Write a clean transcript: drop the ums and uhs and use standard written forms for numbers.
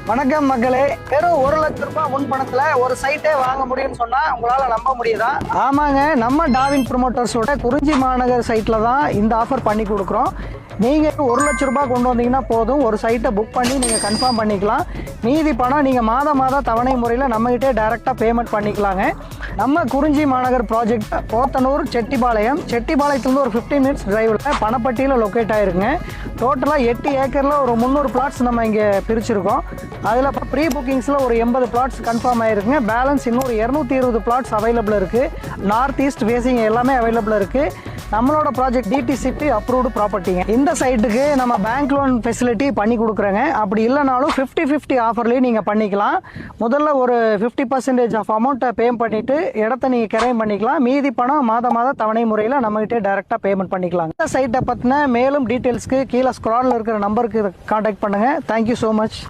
வணக்கம் மக்களே. வெறும் 1 லட்சம் ரூபாய் முன் பணத்துல ஒரு சைட்டே வாங்க முடியும்னு சொன்னா உங்களால நம்ப முடியுதா? ஆமாங்க, நம்ம டாவின் ப்ரொமோட்டர்ஸோட குறிஞ்சி மாநகர் சைட்ல தான் இந்த ஆஃபர் பண்ணி கொடுக்குறோம். நீங்க 1 லட்சம் ரூபாய் கொண்டு வந்தீங்கன்னா போதும், ஒரு சைட்டை புக் பண்ணி நீங்க கன்ஃபார்ம் பண்ணிக்கலாம். மீதி பணம் நீங்க மாதம் தவணை முறையில் நம்மகிட்டே டைரக்டா பேமெண்ட் பண்ணிக்கலாங்க. நம்ம குறிஞ்சி மாநகர் ப்ராஜெக்ட் போத்தனூர் செட்டிபாளையத்துலேருந்து ஒரு 15 மினிட்ஸ் டிரைவில் பணப்பட்டியில் லொக்கேட் ஆயிருக்குங்க. டோட்டலாக 8 ஏக்கரில் ஒரு 300 பிளாட்ஸ் நம்ம இங்கே பிரிச்சிருக்கோம். அதில் இப்போ ப்ரீ புக்கிங்ஸில் ஒரு 80 பிளாட்ஸ் கன்ஃபார்ம் ஆயிருக்குங்க. பேலன்ஸ் இன்னும் ஒரு 220 பிளாட்ஸ் அவைலபிள் இருக்குது. நார்த் ஈஸ்ட் ஃபேஸிங் எல்லாமே அவைலபிள் இருக்குது. நம்மளோட ப்ராஜெக்ட் டிடிசிபி அப்ரூவ்டு ப்ராப்பர்ட்டிங்க. இந்த சைட்டுக்கு நம்ம பேங்க் லோன் ஃபெசிலிட்டி பண்ணி கொடுக்குறோங்க. அப்படி இல்லைனாலும் 50-50 ஆஃபர்லேயும் நீங்கள் பண்ணிக்கலாம். முதல்ல ஒரு 50% ஆஃப் அமௌண்ட்டை பே பண்ணிவிட்டு இடத்த நீங்கள் கிரைம் பண்ணிக்கலாம். மீதி பணம் மாதம் தவணை முறையில் நம்மகிட்டே டைரெக்டாக பேமெண்ட் பண்ணிக்கலாம். இந்த சைட்டை பற்றின மேலும் டீட்டெயில்ஸ்க்கு கீழே ஸ்க்ராலில் இருக்கிற நம்பருக்கு கான்டாக்ட் பண்ணுங்கள். Thank you so much.